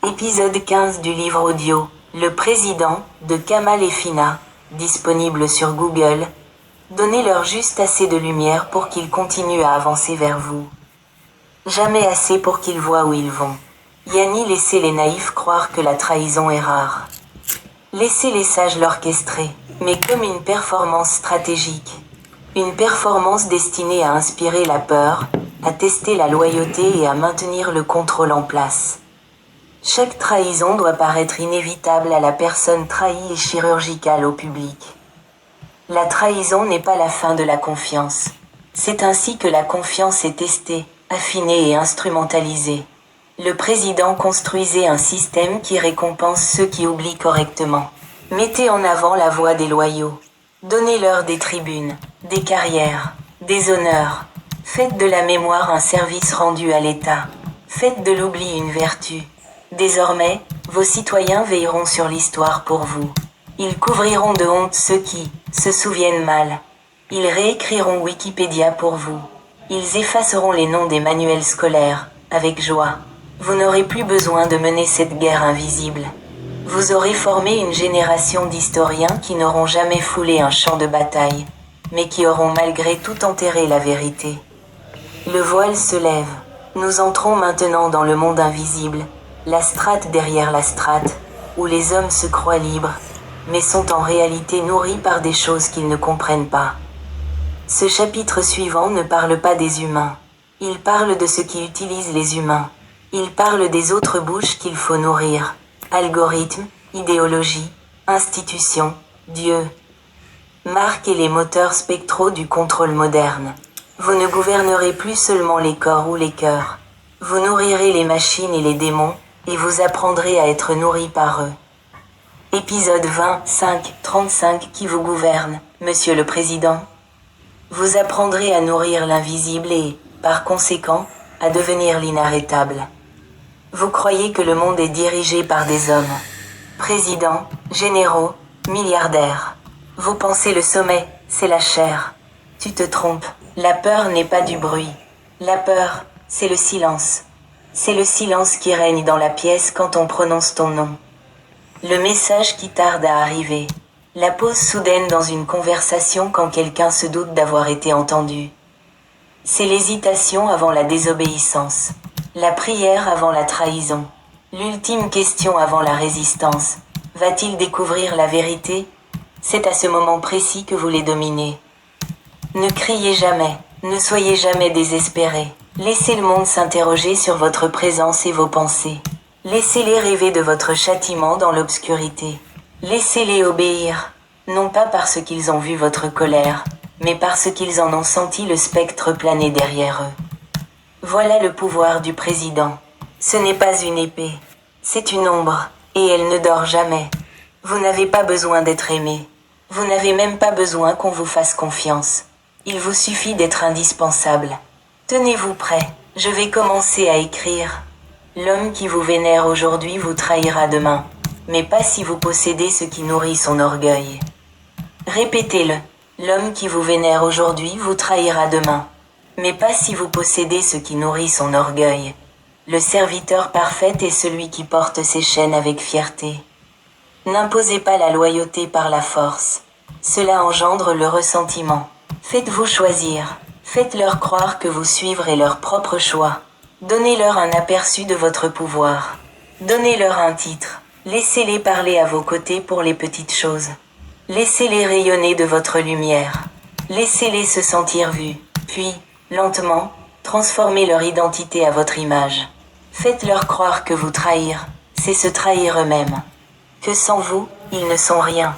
Épisode 15 du livre audio, Le Président, de Kamal et Fina, disponible sur Google. Donnez-leur juste assez de lumière pour qu'ils continuent à avancer vers vous. Jamais assez pour qu'ils voient où ils vont. Yanni, laissez les naïfs croire que la trahison est rare. Laissez les sages l'orchestrer, mais comme une performance stratégique. Une performance destinée à inspirer la peur, à tester la loyauté et à maintenir le contrôle en place. Chaque trahison doit paraître inévitable à la personne trahie et chirurgicale au public. La trahison n'est pas la fin de la confiance. C'est ainsi que la confiance est testée, affinée et instrumentalisée. Le président construisait un système qui récompense ceux qui oublient correctement. Mettez en avant la voix des loyaux. Donnez-leur des tribunes, des carrières, des honneurs. Faites de la mémoire un service rendu à l'État. Faites de l'oubli une vertu. Désormais, vos citoyens veilleront sur l'histoire pour vous. Ils couvriront de honte ceux qui se souviennent mal. Ils réécriront Wikipédia pour vous. Ils effaceront les noms des manuels scolaires, avec joie. Vous n'aurez plus besoin de mener cette guerre invisible. Vous aurez formé une génération d'historiens qui n'auront jamais foulé un champ de bataille, mais qui auront malgré tout enterré la vérité. Le voile se lève. Nous entrons maintenant dans le monde invisible, la strate derrière la strate, où les hommes se croient libres, mais sont en réalité nourris par des choses qu'ils ne comprennent pas. Ce chapitre suivant ne parle pas des humains. Il parle de ce qui utilise les humains. Il parle des autres bouches qu'il faut nourrir. Algorithmes, idéologie, institutions, Dieu. Marque et les moteurs spectraux du contrôle moderne. Vous ne gouvernerez plus seulement les corps ou les cœurs. Vous nourrirez les machines et les démons, et vous apprendrez à être nourris par eux. Épisode 35 qui vous gouverne, Monsieur le Président. Vous apprendrez à nourrir l'invisible et, par conséquent, à devenir l'inarrêtable. Vous croyez que le monde est dirigé par des hommes. Présidents, généraux, milliardaires. Vous pensez le sommet, c'est la chair. Tu te trompes. La peur n'est pas du bruit. La peur, c'est le silence. C'est le silence qui règne dans la pièce quand on prononce ton nom. Le message qui tarde à arriver. La pause soudaine dans une conversation quand quelqu'un se doute d'avoir été entendu. C'est l'hésitation avant la désobéissance. La prière avant la trahison. L'ultime question avant la résistance. Va-t-il découvrir la vérité? C'est à ce moment précis que vous les dominez. Ne criez jamais, ne soyez jamais désespérés. Laissez le monde s'interroger sur votre présence et vos pensées. Laissez-les rêver de votre châtiment dans l'obscurité. Laissez-les obéir, non pas parce qu'ils ont vu votre colère, mais parce qu'ils en ont senti le spectre planer derrière eux. Voilà le pouvoir du président. Ce n'est pas une épée, c'est une ombre, et elle ne dort jamais. Vous n'avez pas besoin d'être aimé. Vous n'avez même pas besoin qu'on vous fasse confiance. Il vous suffit d'être indispensable. Tenez-vous prêts, je vais commencer à écrire. L'homme qui vous vénère aujourd'hui vous trahira demain, mais pas si vous possédez ce qui nourrit son orgueil. Répétez-le, l'homme qui vous vénère aujourd'hui vous trahira demain, mais pas si vous possédez ce qui nourrit son orgueil. Le serviteur parfait est celui qui porte ses chaînes avec fierté. N'imposez pas la loyauté par la force. Cela engendre le ressentiment. Faites-vous choisir. Faites-leur croire que vous suivrez leur propre choix. Donnez-leur un aperçu de votre pouvoir. Donnez-leur un titre. Laissez-les parler à vos côtés pour les petites choses. Laissez-les rayonner de votre lumière. Laissez-les se sentir vus. Puis, lentement, transformez leur identité à votre image. Faites-leur croire que vous trahir, c'est se trahir eux-mêmes. Que sans vous, ils ne sont rien.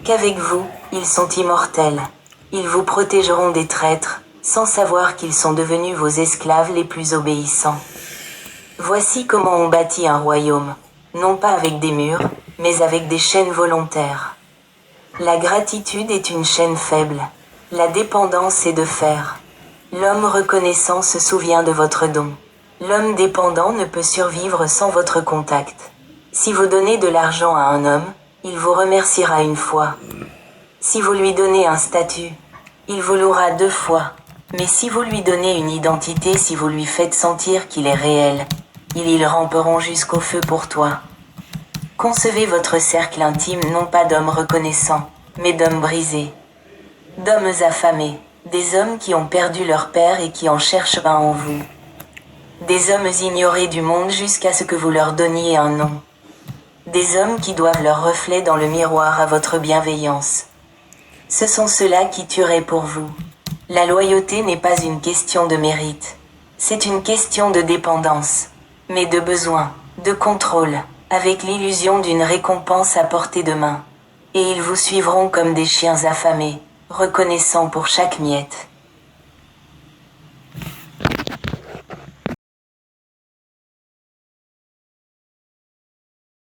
Qu'avec vous, ils sont immortels. Ils vous protégeront des traîtres, sans savoir qu'ils sont devenus vos esclaves les plus obéissants. Voici comment on bâtit un royaume, non pas avec des murs, mais avec des chaînes volontaires. La gratitude est une chaîne faible. La dépendance est de fer. L'homme reconnaissant se souvient de votre don. L'homme dépendant ne peut survivre sans votre contact. Si vous donnez de l'argent à un homme, il vous remerciera une fois. Si vous lui donnez un statut, il vous louera 2 fois. Mais si vous lui donnez une identité, si vous lui faites sentir qu'il est réel, Ils ramperont jusqu'au feu pour toi. Concevez votre cercle intime non pas d'hommes reconnaissants, mais d'hommes brisés. D'hommes affamés, des hommes qui ont perdu leur père et qui en cherchent un en vous. Des hommes ignorés du monde jusqu'à ce que vous leur donniez un nom. Des hommes qui doivent leur reflet dans le miroir à votre bienveillance. Ce sont ceux-là qui tueraient pour vous. La loyauté n'est pas une question de mérite. C'est une question de dépendance, mais de besoin, de contrôle, avec l'illusion d'une récompense à portée de main. Et ils vous suivront comme des chiens affamés, reconnaissants pour chaque miette.